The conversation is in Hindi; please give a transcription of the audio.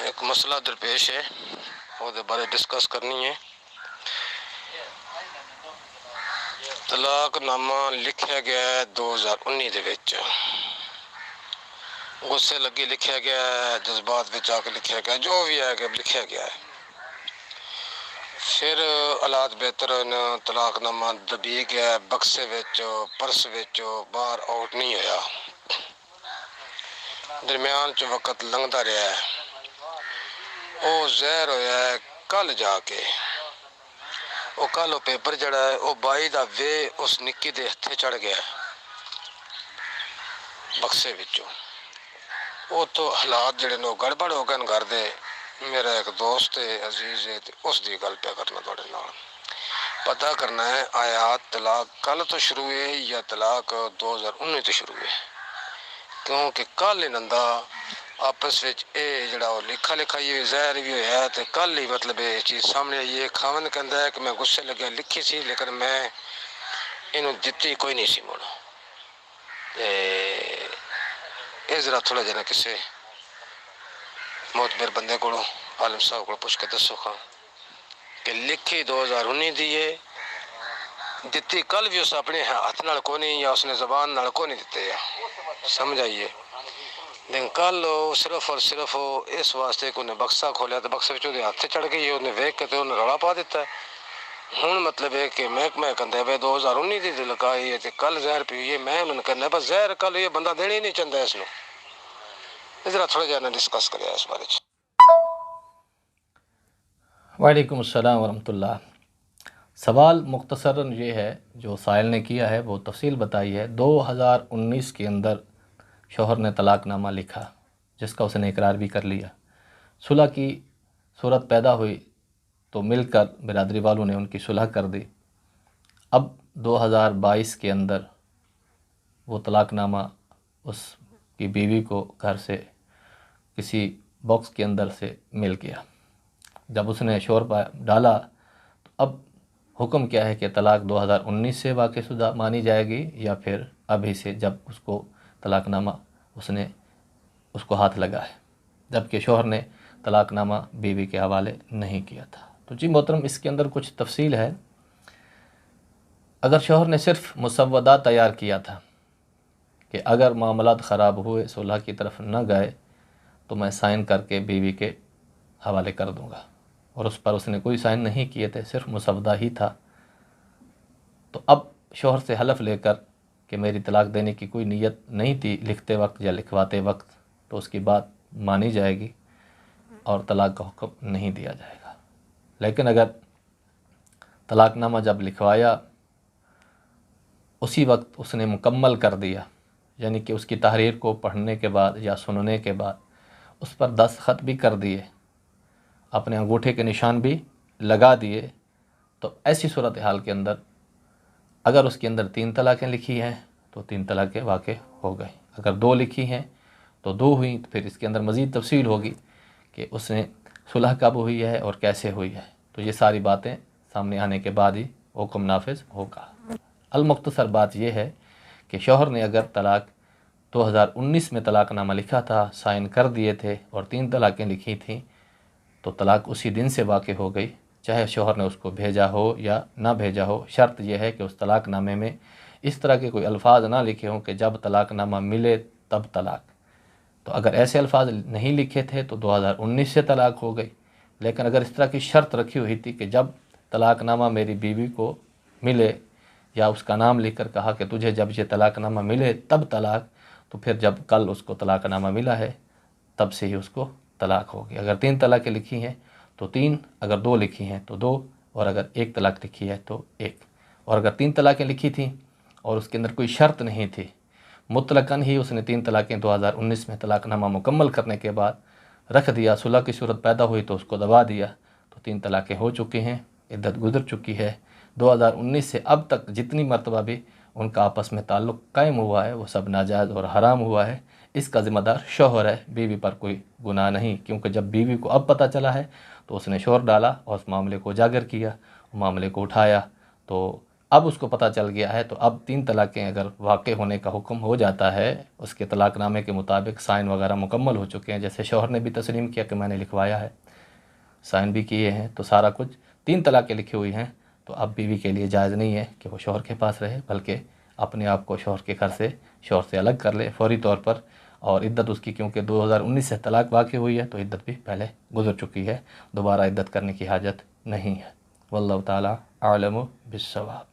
एक मसला दरपेश है, ਉਹਦੇ बारे डिस्कस करनी है। तलाकनामा लिखा गया है 2019 ਦੇ ਵਿੱਚ, गुस्से लगी लिखा गया है, जज्बात ਵਿੱਚ आके लिखा गया, जो भी है कि लिखा गया है। फिर हालात बेहतर न, तलाकनामा दबी गया बक्से ਵਿੱਚ, पर्स ਵਿੱਚ, बाहर आउट नहीं होया। दरम्यान च वक्त लंघदा रहा है। ਉਹ ਜ਼ਹਿਰ ਹੋਇਆ है कल जाके, ਉਹ कल ਉਹ पेपर जड़ा है ਉਹ 22 ਦਾ ਵੇ उस निक्की ਦੇ ਹੱਥੇ चढ़ गया बक्से ਵਿੱਚੋਂ। ਉਹ ਤੋਂ ਹਾਲਾਤ ਜਿਹੜੇ ਨੇ गड़बड़ हो गए घर दे। मेरा एक दोस्त है अजीज है, उसकी गल पे करना थोड़े नाल पता करना है आयात तलाक कल तो शुरू है या तलाक 2019 तो शुरू है, क्योंकि कल इन्होंने आपस में जड़ा लिखा लिखाई भी जहर भी होया तो कल ही मतलब ये चीज़ सामने आई है। खावन कहता है कि मैं गुस्से लगे लिखी सी, लेकिन मैं इन्हों दिती कोई नहीं सी मुड़। ये जरा थोड़ा जना किसी मोतबर बंदे को आलम साहब को पुछ के दसो खां कि लिखी 2019 दी है, दिती कल भी उस अपने हाथ नाल को नहीं या उसने जबान नाल को नहीं दिते है, समझ आइए। लेकिन कल सिर्फ और सिर्फ इस वास्ते कि उन्हें बक्सा खोलिया तो बक्से में हाथ चढ़ गई, उन्हें वेख के तो उन्हें रौला पा दिता है। हूँ मतलब है कि महकमा कहता है 2019 की लगाई है तो कल जहर पी है, मैं उन्होंने कहना बस जहर कल ये बंदा देना ही नहीं चाहता इसमें। जरा थोड़ा जरा डिस्कस करें इस बारे। वालेकुम अस्सलाम वरहमतुल्लाह। सवाल मुख्तसरन ये है जो साइल ने किया है, वो तफसील बताई है। 2019 के अंदर शौहर ने तलाकनामा लिखा जिसका उसने इकरार भी कर लिया। सुलह की सूरत पैदा हुई तो मिलकर बिरादरी वालों ने उनकी सुलह कर दी। अब 2022 के अंदर वो तलाकनामा उसकी बीवी को घर से किसी बॉक्स के अंदर से मिल गया। जब उसने शोर डाला तो अब हुक्म क्या है कि तलाक 2019 से वाक़िशुदा मानी जाएगी या फिर अभी से, जब उसको तलाकनामा उसने उसको हाथ लगा है, जबकि शोहर ने तलाकनामा बीवी के हवाले नहीं किया था। तो जी मोहतरम, इसके अंदर कुछ तफसील है। अगर शोहर ने सिर्फ मुसव्वदा तैयार किया था कि अगर मामलात ख़राब हुए, सुलह की तरफ न गए तो मैं साइन करके बीवी के हवाले कर दूंगा, और उस पर उसने कोई साइन नहीं किए थे, सिर्फ मुसव्वदा ही था, तो अब शोहर से हलफ लेकर कि मेरी तलाक देने की कोई नीयत नहीं थी लिखते वक्त या लिखवाते वक्त, तो उसकी बात मानी जाएगी और तलाक का हुक्म नहीं दिया जाएगा। लेकिन अगर तलाकनामा जब लिखवाया उसी वक्त उसने मुकम्मल कर दिया, यानी कि उसकी तहरीर को पढ़ने के बाद या सुनने के बाद उस पर दस्तखत भी कर दिए, अपने अंगूठे के निशान भी लगा दिए, तो ऐसी सूरत हाल के अंदर अगर उसके अंदर 3 तलाक़ें लिखी हैं तो 3 तलाक़ें वाक़ हो गई। अगर 2 लिखी हैं तो 2 हुई। तो फिर इसके अंदर मज़ीद तफसील होगी कि उसने सुलह कब हुई है और कैसे हुई है। तो ये सारी बातें सामने आने के बाद ही हुक्म नाफिज होगा। अलमुख्तसर बात यह है कि शौहर ने अगर तलाक 2019 में तलाकनामा लिखा था, साइन कर दिए थे और 3 तलाक़ें लिखी थीं, तो तलाक उसी दिन से वाक़ हो गई, चाहे शौहर ने उसको भेजा हो या ना भेजा हो। शर्त यह है कि उस तलाकनामे में इस तरह के कोई अल्फाज ना लिखे हों कि जब तलाकनामा मिले तब तलाक। तो अगर ऐसे अल्फाज नहीं लिखे थे तो 2019 से तलाक हो गई। लेकिन अगर इस तरह की शर्त रखी हुई थी कि जब तलाकनामा मेरी बीवी को मिले, या उसका नाम लिख कर कहा कि तुझे जब ये तलाकनामा मिले तब तलाक, तो फिर जब कल उसको तलाकनामा मिला है तब से ही उसको तलाक होगी। अगर 3 तलाक़ें लिखी हैं तो 3, अगर 2 लिखी हैं तो 2, और अगर 1 तलाक लिखी है तो 1। और अगर 3 तलाक़ें लिखी थी और उसके अंदर कोई शर्त नहीं थी, मुतलकन ही उसने 3 तलाक़ें 2019 में तलाकनामा मुकम्मल करने के बाद रख दिया, सुलह की सूरत पैदा हुई तो उसको दबा दिया, तो 3 तलाक़ें हो चुकी हैं, इद्दत गुजर चुकी है। 2019 से अब तक जितनी मरतबा भी उनका आपस में ताल्लुक़ कायम हुआ है वो सब नाजायज़ और हराम हुआ है। इसका ज़िम्मेदार शौहर है, बीवी पर कोई गुनाह नहीं, क्योंकि जब बीवी को अब पता चला है तो उसने शोर डाला और उस मामले को उजागर किया, मामले को उठाया, तो अब उसको पता चल गया है, तो अब 3 तलाक़ें अगर वाक़ होने का हुक्म हो जाता है, उसके तलाक़नामे के मुताबिक साइन वगैरह मुकम्मल हो चुके हैं, जैसे शौहर ने भी तस्लीम किया कि मैंने लिखवाया है, साइन भी किए हैं, तो सारा कुछ 3 तलाक़ें लिखी हुई हैं, तो अब बीवी के लिए जायज़ नहीं है कि वो शौहर के पास रहे, बल्कि अपने आप को शौहर के घर से, शौहर से अलग कर ले फ़ौरी तौर पर। और इद्दत उसकी क्योंकि 2019 से तलाक़ वाक़ हुई है, तो इद्दत भी पहले गुज़र चुकी है, दोबारा इद्दत करने की हाजत नहीं है। वल्लाहु ताला आलमु बिस्सवाब।